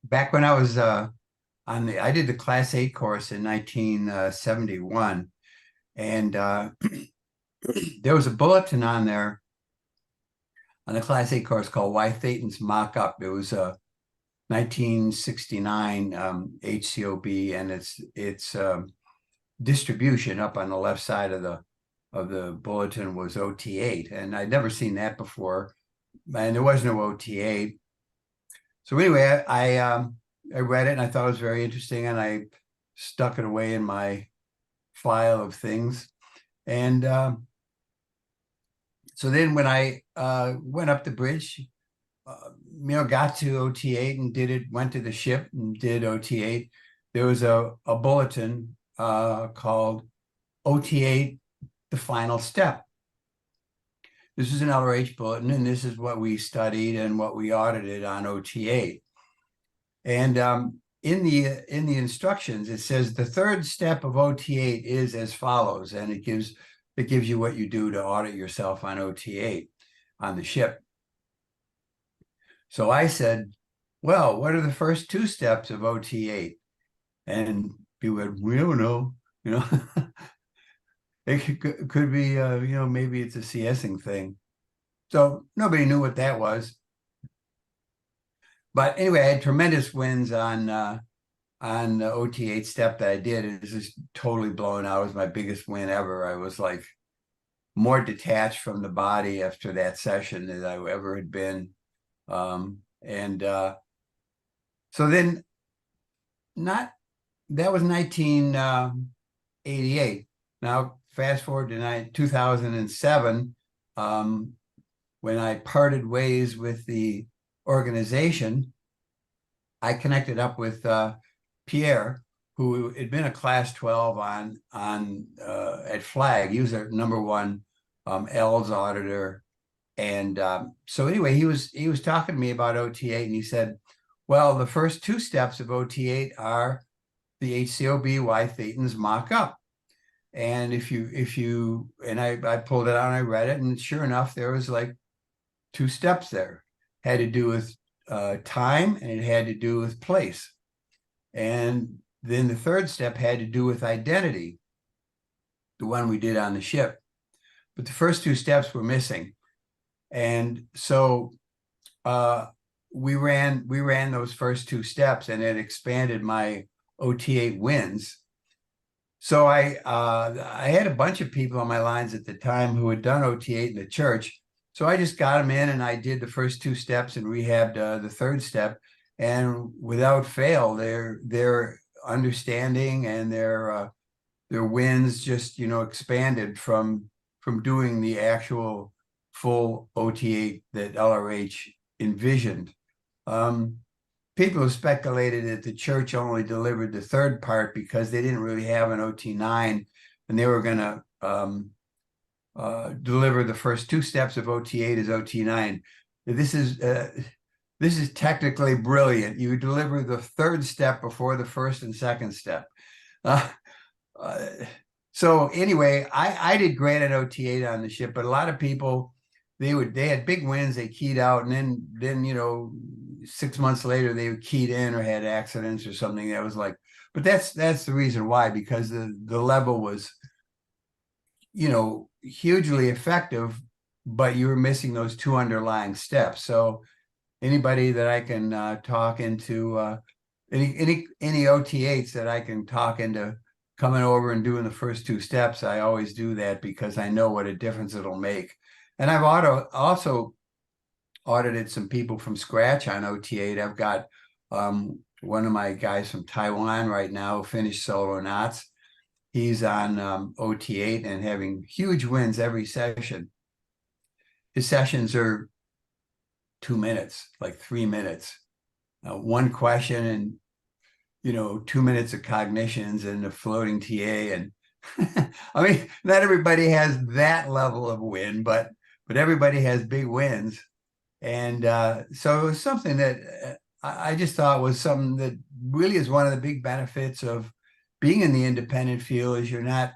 back when I was I did the Class 8 course in 1971, and there was a bulletin on there on the Class 8 course called Why Thetans Mock Up. It was a 1969 HCOB, and its distribution up on the left side of the bulletin was OT8, and I'd never seen that before, and there was no OT8. So anyway, I read it and I thought it was very interesting, and I stuck it away in my file of things. And so then when I went up the bridge, got to OT8 and went to the ship and did OT8. There was a bulletin called OT8, the final step. This is an LRH bulletin, and this is what we studied and what we audited on OT8. And in the instructions, it says the third step of OT8 is as follows, and it gives you what you do to audit yourself on OT8 on the ship. So I said, well, what are the first two steps of OT8? And people went, we don't know, It could be, maybe it's a CSing thing. So nobody knew what that was. But anyway, I had tremendous wins on the OT8 step that I did. It was just totally blown out. It was my biggest win ever. I was like more detached from the body after that session than I ever had been. So then that was 1988. Now, fast forward to 2007, when I parted ways with the organization, I connected up with Pierre, who had been a Class 12 at Flag. He was a #1 ELS auditor. And so anyway, he was talking to me about OT8, and he said, well, the first two steps of OT8 are the HCOB Why Thetans mock up. And I pulled it out and I read it, and sure enough, there was like two steps there. Had to do with time, and it had to do with place. And then the third step had to do with identity, the one we did on the ship. But the first two steps were missing. And so we ran those first two steps, and it expanded my OT8 wins. So I had a bunch of people on my lines at the time who had done OT8 in the church. So I just got them in, and I did the first two steps and rehabbed the third step. And without fail, their understanding and their wins just expanded from doing the actual full OT8 that LRH envisioned. People have speculated that the church only delivered the third part because they didn't really have an OT9, and they were going to deliver the first two steps of OT8 as OT9. This is technically brilliant. You deliver the third step before the first and second step. So anyway, I did great at OT8 on the ship, but a lot of people, they had big wins, they keyed out, and then 6 months later they were keyed in or had accidents or something. That was like, but that's the reason why, because the level was hugely effective, but you were missing those two underlying steps. So anybody that I can talk into any OT8s that I can talk into coming over and doing the first two steps, I always do that because I know what a difference it'll make. And I've also audited some people from scratch on OT8. I've got one of my guys from Taiwan right now, finished solo knots. He's on OT8 and having huge wins every session. His sessions are 2 minutes, like 3 minutes, one question, and 2 minutes of cognitions and a floating TA. And I mean, not everybody has that level of win, but everybody has big wins. And so it was something that I just thought was something that really is one of the big benefits of being in the independent field, is you're not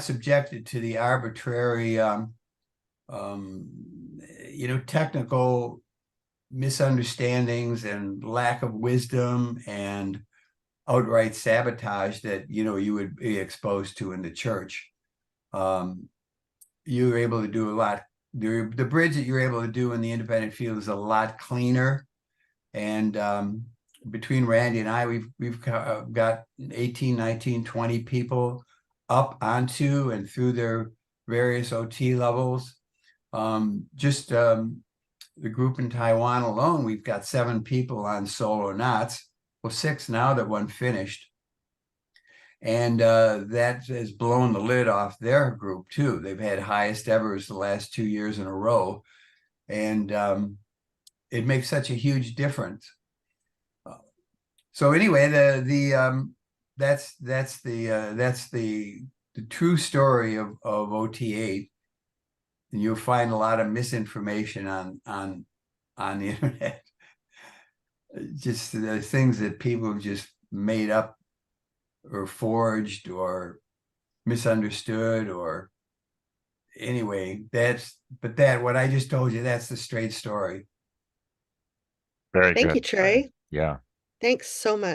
subjected to the arbitrary technical misunderstandings and lack of wisdom and outright sabotage that, you know, you would be exposed to in the church. You were able to do a lot. The bridge that you're able to do in the independent field is a lot cleaner. And between Randy and I, we've got 18, 19, 20 people up onto and through their various OT levels. Just the group in Taiwan alone, we've got 7 people on solo knots. Well, 6 now that one finished. And that has blown the lid off their group too. They've had highest evers the last 2 years in a row. And it makes such a huge difference. So anyway, that's the true story of OT VIII. And you'll find a lot of misinformation on the internet. Just the things that people just made up or forged or misunderstood, or anyway, what I just told you, that's the straight story. Very Thank good. you, Trey. Yeah. Thanks so much.